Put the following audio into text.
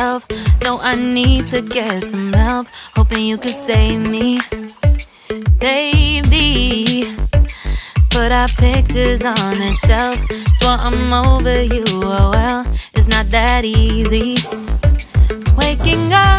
myself. No, I need to get some help. Hoping you could save me, baby. Put our pictures on the shelf. Swore I'm over you, oh well, it's not that easy. Waking up